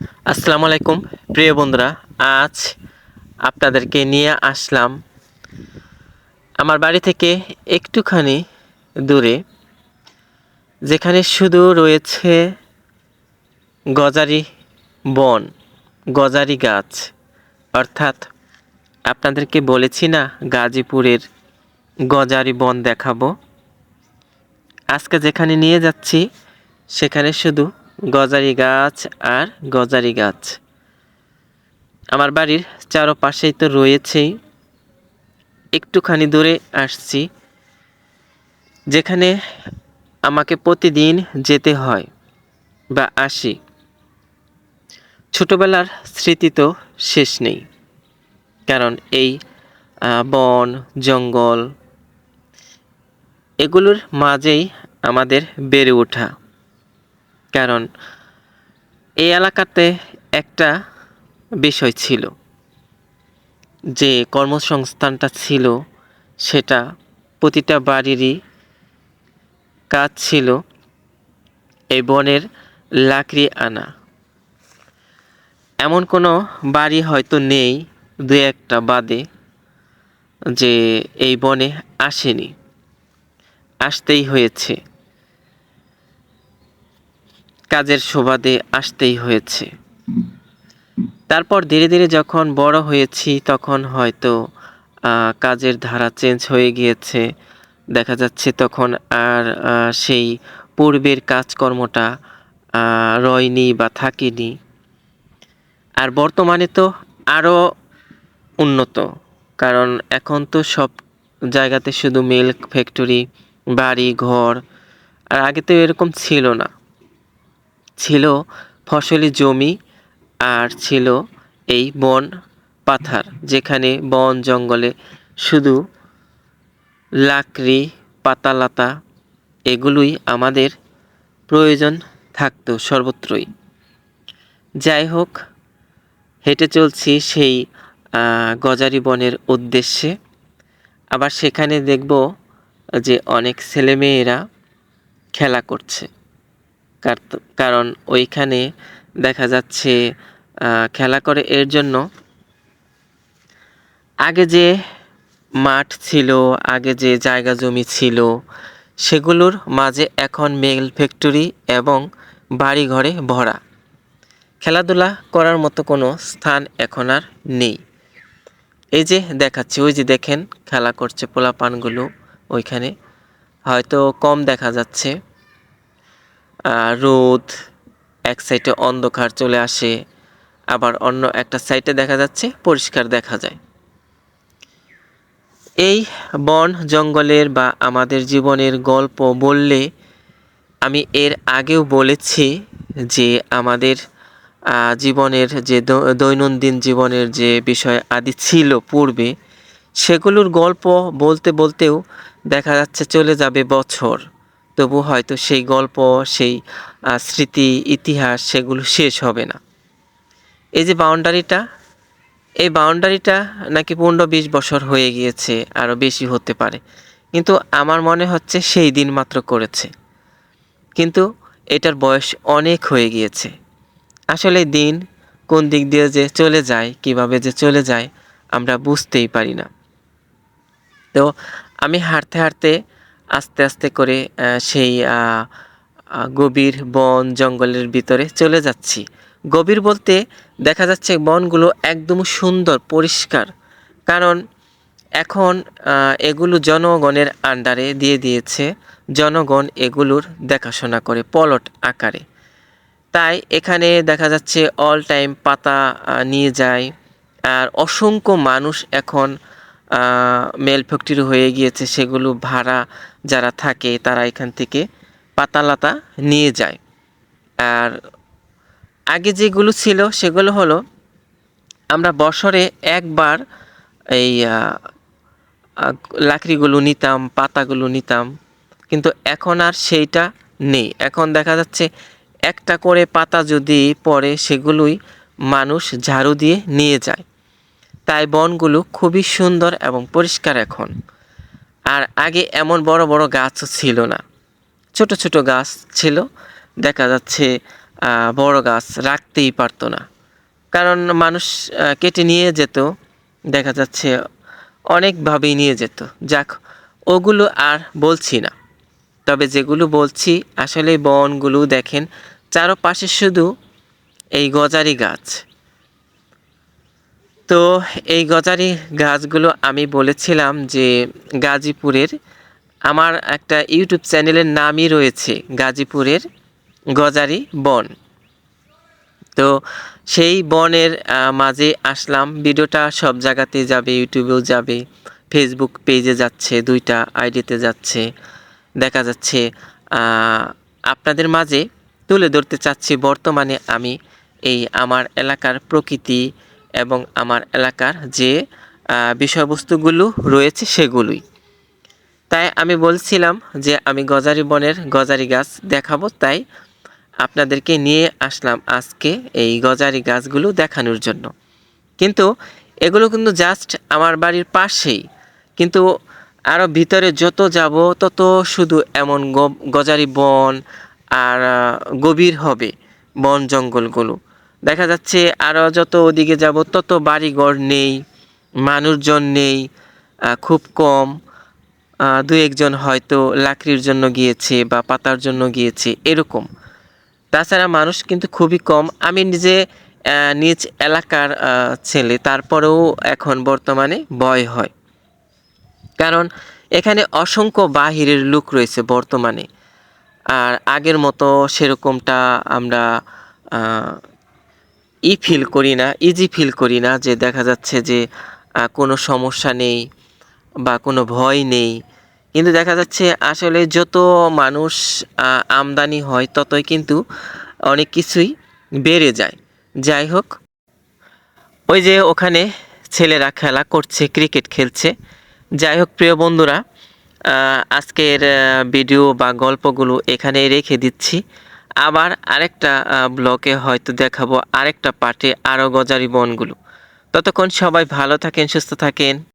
আসসালামু আলাইকুম প্রিয় বন্ধুরা। আজ আপনাদেরকে নিয়ে আসলাম আমার বাড়ি থেকে একটুখানি দূরে, যেখানে শুধু রয়েছে গজারি বন, গজারি গাছ। অর্থাৎ আপনাদেরকে বলেছি না, গাজীপুরের গজারি বন দেখাবো। আজকে যেখানে নিয়ে যাচ্ছি সেখানে শুধু গজারি গাছ আর গজারি গাছ। আমার বাড়ির চারপাশেই তো রয়েছেই। একটুখানি দূরে আসছি, যেখানে আমাকে প্রতিদিন যেতে হয় বা আসি। ছোটবেলার স্মৃতি তো শেষ নেই, কারণ এই বন জঙ্গল এগুলোর মাঝেই আমাদের বেড়ে ওঠা। কারণ এই এলাকাতে একটা বিষয় ছিল, যে কর্মসংস্থানটা ছিল সেটা প্রতিটা বাড়িরই কাজ ছিল এই বনের লাকড়ি আনা। এমন কোনো বাড়ি হয়তো নেই, দু একটা বাদে, যে এই বনে আসেনি। আসতেই হয়েছে, কাজের সুবাদে আসতেই হয়েছে। তারপর ধীরে ধীরে যখন বড় হয়েছি তখন হয়তো কাজের ধারা চেঞ্জ হয়ে গিয়েছে। দেখা যাচ্ছে তখন আর সেই পূর্বের কাজকর্মটা রয়নি বা থাকেনি। আর বর্তমানে তো আরও উন্নত, কারণ এখন তো সব জায়গাতে শুধু মিল্ক ফ্যাক্টরি, বাড়ি ঘর। আর আগে তো এরকম ছিল না, ছিল ফসলি জমি আর ছিল এই বন পাথার, যেখানে বন জঙ্গলে শুধু লাকড়ি পাতালতা এগুলোই আমাদের প্রয়োজন থাকতো সর্বত্রই। যাই হোক, হেঁটে চলছি সেই গজারি বনের উদ্দেশ্যে। আবার সেখানে দেখব যে অনেক ছেলেমেয়েরা খেলা করছে, কারণ ওইখানে দেখা যাচ্ছে খেলা করে। এর জন্য আগে যে মাঠ ছিল, আগে যে জায়গা জমি ছিল, সেগুলোর মাঝে এখন মিল ফ্যাক্টরি এবং বাড়ি ঘরে ভরা। খেলাধুলা করার মতো কোনো স্থান এখন আর নেই। এই যে দেখাচ্ছি, ওই যে দেখেন খেলা করছে পোলাপানগুলো, ওইখানে হয়তো কম দেখা যাচ্ছে। রোদ এক সাইডে অন্ধকার চলে আসে, আবার অন্য একটা সাইডে দেখা যাচ্ছে পরিষ্কার দেখা যায়। এই বন জঙ্গলের বা আমাদের জীবনের গল্প বললে, আমি এর আগেও বলেছি যে আমাদের জীবনের যে দৈনন্দিন জীবনের যে বিষয় আদি ছিল পূর্বে, সেগুলোর গল্প বলতে বলতেও দেখা যাচ্ছে চলে যাবে বছর, তবু হয়তো সেই গল্প, সেই স্মৃতি ইতিহাস সেগুলো শেষ হবে না। এই যে বাউন্ডারিটা, এই বাউন্ডারিটা নাকি 15-20 বছর হয়ে গিয়েছে, আরও বেশি হতে পারে, কিন্তু আমার মনে হচ্ছে সেই দিন মাত্র করেছে। কিন্তু এটার বয়স অনেক হয়ে গিয়েছে। আসলে দিন কোন দিক দিয়ে যে চলে যায়, কিভাবে যে চলে যায়, আমরা বুঝতেই পারি না। তো আমি হাঁটতে হাঁটতে আস্তে আস্তে করে সেই গভীর বন জঙ্গলের ভিতরে চলে যাচ্ছি। গভীর বলতে দেখা যাচ্ছে বনগুলো একদম সুন্দর পরিষ্কার, কারণ এখন এগুলো জনগণের আন্ডারে দিয়ে দিয়েছে। জনগণ এগুলোর দেখাশোনা করে প্লট আকারে। তাই এখানে দেখা যাচ্ছে অল টাইম পাতা নিয়ে যায়। আর অসংখ্য মানুষ এখন মেল ফ্যাক্টরি হয়ে গিয়েছে, সেগুলো ভাড়া যারা থাকে তারা এখান থেকে পাতা-লাতা নিয়ে যায়। আর আগে যেগুলো ছিল সেগুলো হলো, আমরা বছরে একবার এই লাকড়িগুলো নিতাম, পাতাগুলো নিতাম, কিন্তু এখন আর সেইটা নেই। এখন দেখা যাচ্ছে একটা করে পাতা যদি পড়ে, সেগুলোই মানুষ ঝাড়ু দিয়ে নিয়ে যায়। তাই বনগুলো খুবই সুন্দর এবং পরিষ্কার এখন। আর আগে এমন বড় বড় গাছও ছিল না, ছোট ছোট গাছ ছিল। দেখা যাচ্ছে বড় গাছ রাখতেই পারতো না, কারণ মানুষ কেটে নিয়ে যেত, দেখা যাচ্ছে অনেকভাবেই নিয়ে যেত। যাক, ওগুলো আর বলছি না। তবে যেগুলো বলছি আসলে বনগুলো দেখেন, চারপাশে শুধু এই গজারি গাছ। তো এই গজারি গাছগুলো আমি বলেছিলাম যে গাজীপুরের, আমার একটা ইউটিউব চ্যানেলের নামই রয়েছে গাজীপুরের গজারি বন। তো সেই বনের মাঝে আসলাম। ভিডিওটা সব জায়গাতে যাবে, ইউটিউবেও যাবে, ফেসবুক পেজে যাচ্ছে, 2টা আইডিতে যাচ্ছে। দেখা যাচ্ছে আপনাদের মাঝে তুলে ধরতে চাচ্ছি বর্তমানে আমি এই আমার এলাকার প্রকৃতি এবং আমার এলাকার যে বিষয়বস্তুগুলো রয়েছে সেগুলোই। তাই আমি বলছিলাম যে আমি গজারি বনের গজারি গাছ দেখাবো, তাই আপনাদেরকে নিয়ে আসলাম আজকে এই গজারি গাছগুলো দেখানোর জন্য। কিন্তু এগুলো কিন্তু জাস্ট আমার বাড়ির পাশেই, কিন্তু আরও ভিতরে যত যাব তত শুধু এমন গজারি বন আর গভীর হবে বন জঙ্গলগুলো। দেখা যাচ্ছে আরও যত ওদিকে যাব তত বাড়িঘর নেই, মানুষজন নেই, খুব কম। 2-1 জন হয়তো লাকড়ির জন্য গিয়েছে বা পাতার জন্য গিয়েছে, এরকম। তাছাড়া মানুষ কিন্তু খুবই কম। আমি নিজে নিজ এলাকার ছেলে, তারপরেও এখন বর্তমানে ভয় হয়, কারণ এখানে অসংখ্য বাহিরের লোক রয়েছে বর্তমানে। আর আগের মতো সেরকমটা আমরা ইজি ফিল করি না, যে দেখা যাচ্ছে যে কোনো সমস্যা নেই বা কোনো ভয় নেই। কিন্তু দেখা যাচ্ছে আসলে যত মানুষ আমদানি হয় ততই কিন্তু অনেক কিছুই বেড়ে যায়। যাই হোক, ওই যে ওখানে ছেলেরা খেলা করছে, ক্রিকেট খেলছে। যাই হোক প্রিয় বন্ধুরা, আজকের ভিডিও বা গল্পগুলো এখানেই রেখে দিচ্ছি। আবার আরেকটা ব্লগে হয়তো দেখাবো আরেকটা পার্টে আরও গজারি বনগুলো। ততক্ষণ সবাই ভালো থাকেন, সুস্থ থাকেন।